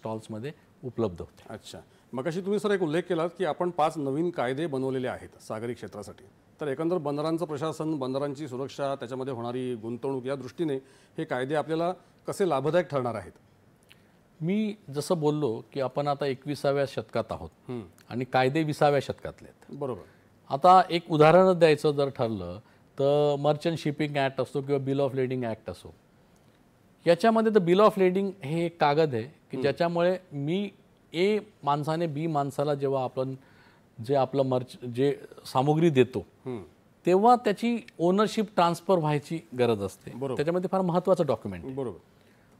स्टॉल्समध्ये उपलब्ध होते. अच्छा, मगाशी तुम्ही सर एक उल्लेख केलात की आपण 5 नवीन कायदे बनवलेले आहेत सागरी क्षेत्रासाठी. तर एकंदर बंदरांचं प्रशासन, बंदरांची सुरक्षा, त्याच्यामध्ये होणारी गुंतवणूक या दृष्टीने हे कायदे आपल्याला कसे लाभदायक ठरणार आहेत? मी जसं बोललो की आपण आता 21व्या शतकात आहोत आणि कायदे 20व्या शतकातले आहेत. बरोबर. आता एक उदाहरण द्यायचं जर ठरलं तर मर्चंट शिपिंग ॲक्ट असो किंवा बिल ऑफ लेडिंग ॲक्ट असो, याच्यामध्ये तर बिल ऑफ लेडिंग हे एक कागद आहे की ज्याच्यामुळे मी ए माणसाने बी माणसाला जेव्हा आपण जे आपलं जे सामुग्री देतो तेव्हा त्याची ओनरशिप ट्रान्सफर व्हायची गरज असते. त्याच्यामध्ये फार महत्त्वाचं डॉक्युमेंट. बरोबर.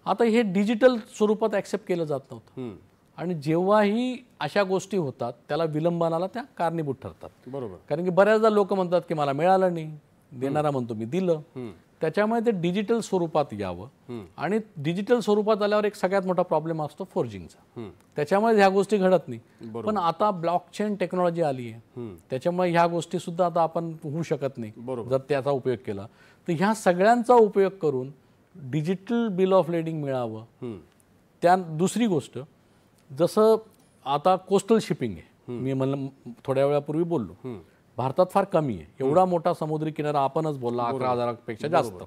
आता हे डिजिटल स्वरूपात ॲक्सेप्ट केलं जात नव्हतं आणि जेव्हाही अशा गोष्टी होतात त्याला विलंबनाला त्या कारणीभूत ठरतात. बरोबर. कारण की बऱ्याचदा लोक म्हणतात की मला मिळालं नाही, देणारा म्हणतो मी दिलं. त्याच्यामुळे ते डिजिटल स्वरूपात यावं आणि डिजिटल स्वरूपात आल्यावर एक सगळ्यात मोठा प्रॉब्लेम असतो फोर्जिंगचा. त्याच्यामुळे ह्या गोष्टी घडत नाही. पण आता ब्लॉकचेन टेक्नॉलॉजी आली आहे, त्याच्यामुळे ह्या गोष्टी सुद्धा आता आपण होऊ शकत नाही जर त्याचा उपयोग केला. तर ह्या सगळ्यांचा उपयोग करून डिजिटल बिल ऑफ लेडिंग मिळावं. त्या दुसरी गोष्ट, जसं आता कोस्टल शिपिंग आहे, मी म्हणलं थोड्या वेळापूर्वी बोललो, भारतात फार कमी आहे. एवढा मोठा समुद्री किनारा आपणच बोलला 11,000पेक्षा जास्त,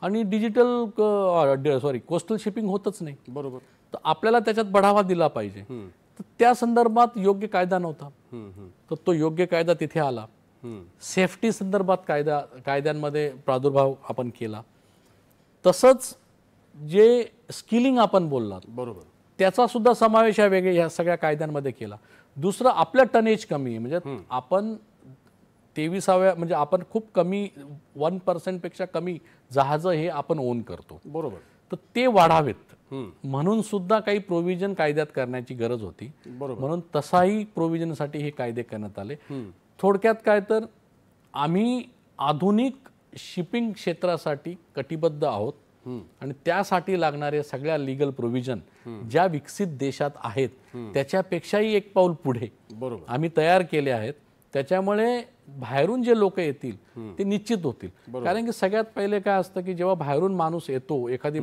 आणि डिजिटल कोस्टल शिपिंग होतच नाही. बरोबर. तर आपल्याला त्याच्यात बढावा दिला पाहिजे. तर त्या संदर्भात योग्य कायदा नव्हता, तर तो योग्य कायदा तिथे आला. सेफ्टी संदर्भात कायद्यांमध्ये प्रादुर्भाव आपण केला. तसंच जे स्किलिंग आपण बोललात, बरोबर, त्याचा सुद्धा समावेश या ह्या सगळ्या कायद्यांमध्ये केला. दुसरं, आपलं टनेज कमी आहे, म्हणजे आपण 23व्या म्हणजे आपण खूप कमी 1% पेक्षा कमी जहाजं हे आपण ओन करतो. बरोबर. तर ते वाढावेत म्हणून सुद्धा काही प्रोव्हिजन कायद्यात करण्याची गरज होती. म्हणून तसाही प्रोव्हिजनसाठी हे कायदे करण्यात आले. थोडक्यात काय तर आम्ही आधुनिक शिपिंग क्षेत्रासाठी कटिबद्ध आहोत आणि त्यासाठी लागणारे सगळ्या लीगल प्रोव्हिजन ज्या विकसित देशात आहेत त्याच्यापेक्षाही एक पाऊल पुढे आम्ही तयार केले आहेत. त्याच्यामुळे बाहेरून जे लोक येतील ते निश्चित होतील. कारण की सगळ्यात पहिले काय असतं की जेव्हा बाहेरून माणूस येतो, एखादी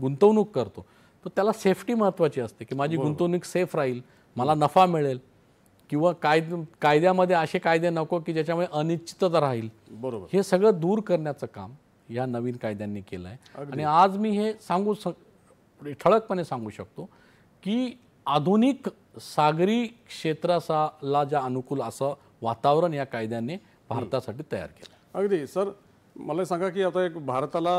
गुंतवणूक करतो, तर त्याला सेफ्टी महत्त्वाची असते की माझी गुंतवणूक सेफ राहील, मला नफा मिळेल, किंवा कायद्यामध्ये असे कायदे नको की ज्याच्यामुळे अनिश्चितता राहील. बरोबर. हे सगळं दूर करण्याचं काम या नवीन कायद्यांनी केलं आहे. आणि आज मी हे ठळकपणे सांगू शकतो की आधुनिक सागरी क्षेत्राला ज्या अनुकूल असं वातावरण या कायद्याने भारतासाठी तयार केलं. अगदी सर, मला सांगा की आता एक भारताला